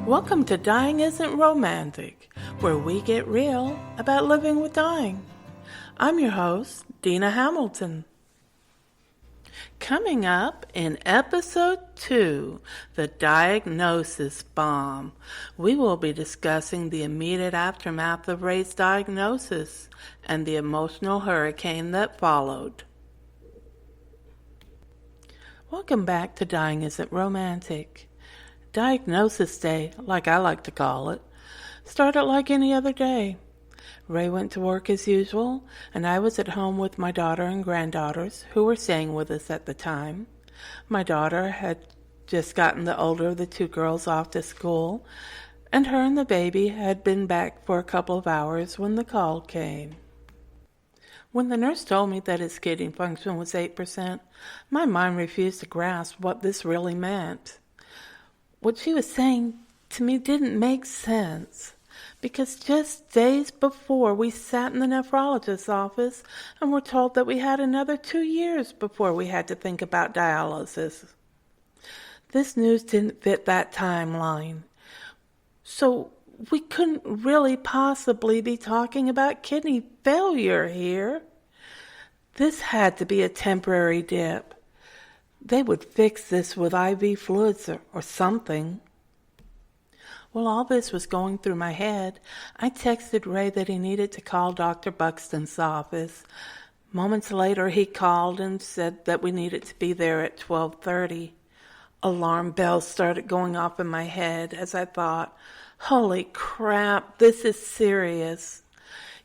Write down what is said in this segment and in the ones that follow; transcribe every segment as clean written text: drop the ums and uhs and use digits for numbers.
Welcome to Dying Isn't Romantic, where we get real about living with dying. I'm your host, Dina Hamilton. Coming up in episode 2, The Diagnosis Bomb, we will be discussing the immediate aftermath of Ray's diagnosis and the emotional hurricane that followed. Welcome back to Dying Isn't Romantic. Diagnosis Day, like I like to call it, started like any other day. Ray went to work as usual, and I was at home with my daughter and granddaughters, who were staying with us at the time. My daughter had just gotten the older of the two girls off to school, and her and the baby had been back for a couple of hours when the call came. When the nurse told me that his kidney function was 8%, my mind refused to grasp what this really meant. What she was saying to me didn't make sense, because just days before we sat in the nephrologist's office and were told that we had another 2 years before we had to think about dialysis. This news didn't fit that timeline, so we couldn't really possibly be talking about kidney failure here. This had to be a temporary dip. They would fix this with IV fluids or something. While all this was going through my head, I texted Ray that he needed to call Dr. Buxton's office. Moments later, he called and said that we needed to be there at 12:30. Alarm bells started going off in my head as I thought, holy crap, this is serious.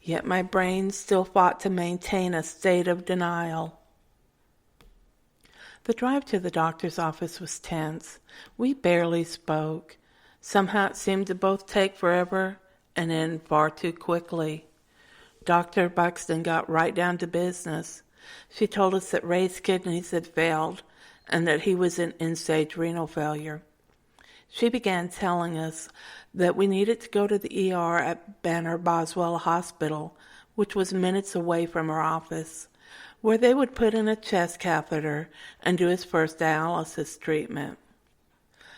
Yet my brain still fought to maintain a state of denial. The drive to the doctor's office was tense. We barely spoke. Somehow it seemed to both take forever and end far too quickly. Dr. Buxton got right down to business. She told us that Ray's kidneys had failed and that he was in end-stage renal failure. She began telling us that we needed to go to the ER at Banner Boswell Hospital, which was minutes away from her office, where they would put in a chest catheter and do his first dialysis treatment.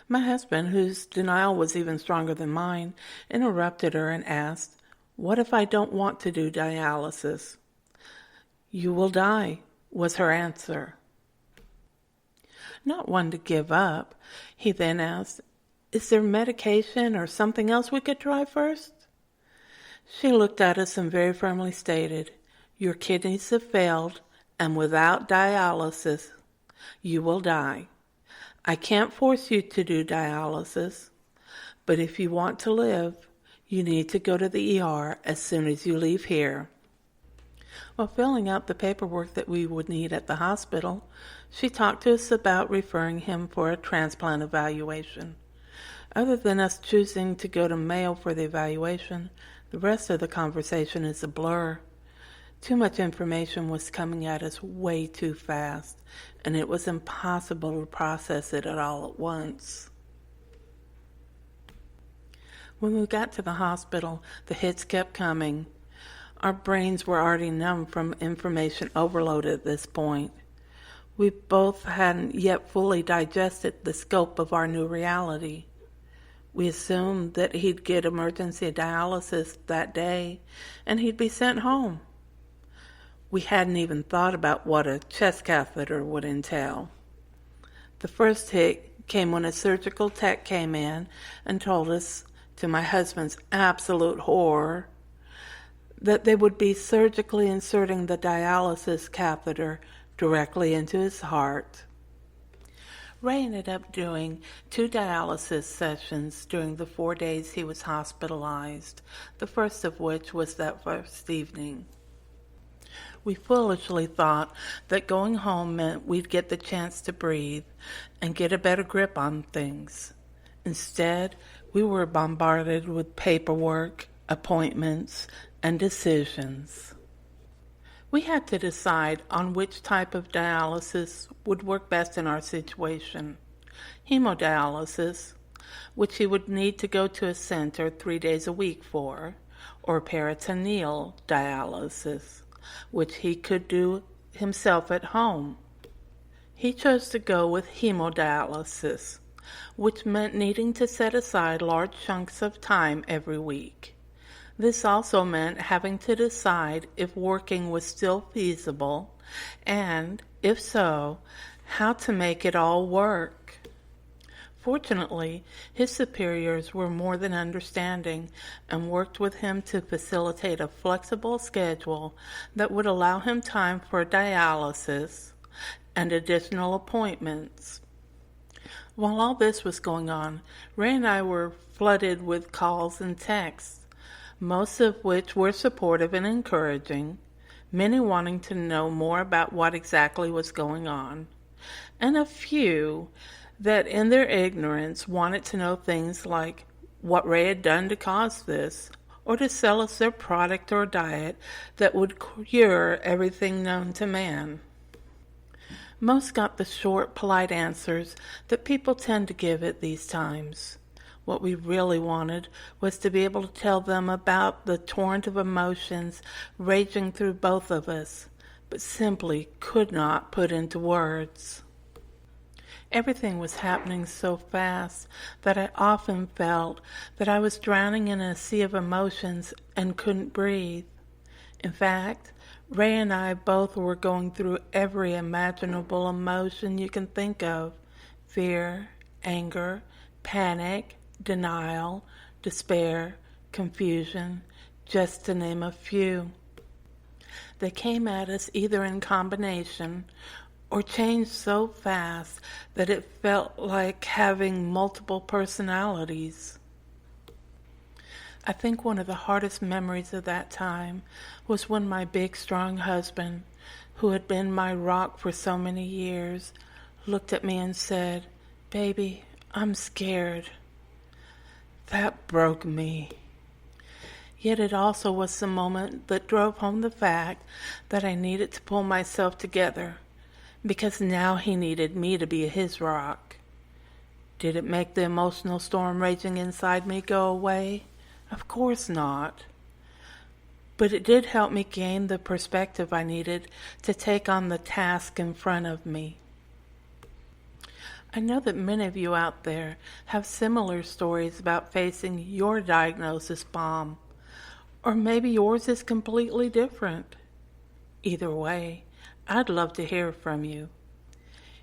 My husband, whose denial was even stronger than mine, interrupted her and asked, "What if I don't want to do dialysis?" "You will die," was her answer. Not one to give up, he then asked, "Is there medication or something else we could try first?" She looked at us and very firmly stated, "Your kidneys have failed, and without dialysis, you will die. I can't force you to do dialysis, but if you want to live, you need to go to the ER as soon as you leave here." While filling out the paperwork that we would need at the hospital, she talked to us about referring him for a transplant evaluation. Other than us choosing to go to Mayo for the evaluation, the rest of the conversation is a blur. Too much information was coming at us way too fast, and it was impossible to process it all at once. When we got to the hospital, the hits kept coming. Our brains were already numb from information overload at this point. We both hadn't yet fully digested the scope of our new reality. We assumed that he'd get emergency dialysis that day, and he'd be sent home. We hadn't even thought about what a chest catheter would entail. The first hit came when a surgical tech came in and told us, to my husband's absolute horror, that they would be surgically inserting the dialysis catheter directly into his heart. Ray ended up doing 2 dialysis sessions during the 4 days he was hospitalized, the first of which was that first evening. We foolishly thought that going home meant we'd get the chance to breathe and get a better grip on things. Instead, we were bombarded with paperwork, appointments, and decisions. We had to decide on which type of dialysis would work best in our situation. Hemodialysis, which he would need to go to a center 3 days a week for, or peritoneal dialysis, which he could do himself at home. He chose to go with hemodialysis, which meant needing to set aside large chunks of time every week. This also meant having to decide if working was still feasible, and, if so, how to make it all work. Fortunately, his superiors were more than understanding and worked with him to facilitate a flexible schedule that would allow him time for dialysis and additional appointments. While all this was going on, Ray and I were flooded with calls and texts, most of which were supportive and encouraging, many wanting to know more about what exactly was going on, and a few that in their ignorance wanted to know things like what Ray had done to cause this, or to sell us their product or diet that would cure everything known to man. Most got the short, polite answers that people tend to give at these times. What we really wanted was to be able to tell them about the torrent of emotions raging through both of us, but simply could not put into words. Everything was happening so fast that I often felt that I was drowning in a sea of emotions and couldn't breathe. In fact, Ray and I both were going through every imaginable emotion you can think of: fear, anger, panic, denial, despair, confusion, just to name a few. They came at us either in combination or changed so fast that it felt like having multiple personalities. I think one of the hardest memories of that time was when my big, strong husband, who had been my rock for so many years, looked at me and said, "Baby, I'm scared." That broke me. Yet it also was the moment that drove home the fact that I needed to pull myself together, because now he needed me to be his rock. Did it make the emotional storm raging inside me go away? Of course not. But it did help me gain the perspective I needed to take on the task in front of me. I know that many of you out there have similar stories about facing your diagnosis bomb, or maybe yours is completely different. Either way, I'd love to hear from you.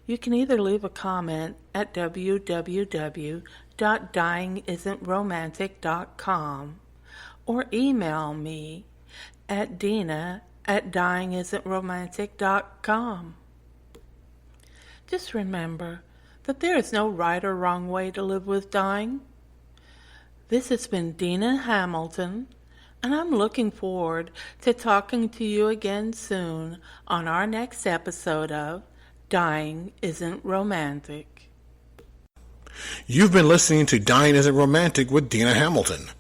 You can either leave a comment at www.dyingisn'tromantic.com or email me at dina@dyingisn'tromantic.com. Just remember that there is no right or wrong way to live with dying. This has been Dina Hamilton, and I'm looking forward to talking to you again soon on our next episode of Dying Isn't Romantic. You've been listening to Dying Isn't Romantic with Dina Hamilton.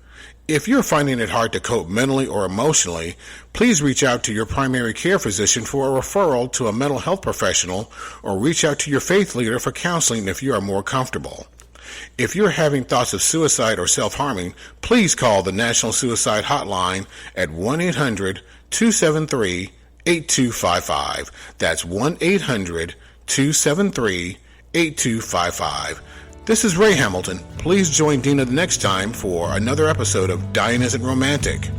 If you're finding it hard to cope mentally or emotionally, please reach out to your primary care physician for a referral to a mental health professional, or reach out to your faith leader for counseling if you are more comfortable. If you're having thoughts of suicide or self-harming, please call the National Suicide Hotline at 1-800-273-8255. That's 1-800-273-8255. This is Ray Hamilton. Please join Dina the next time for another episode of Dying Isn't Romantic.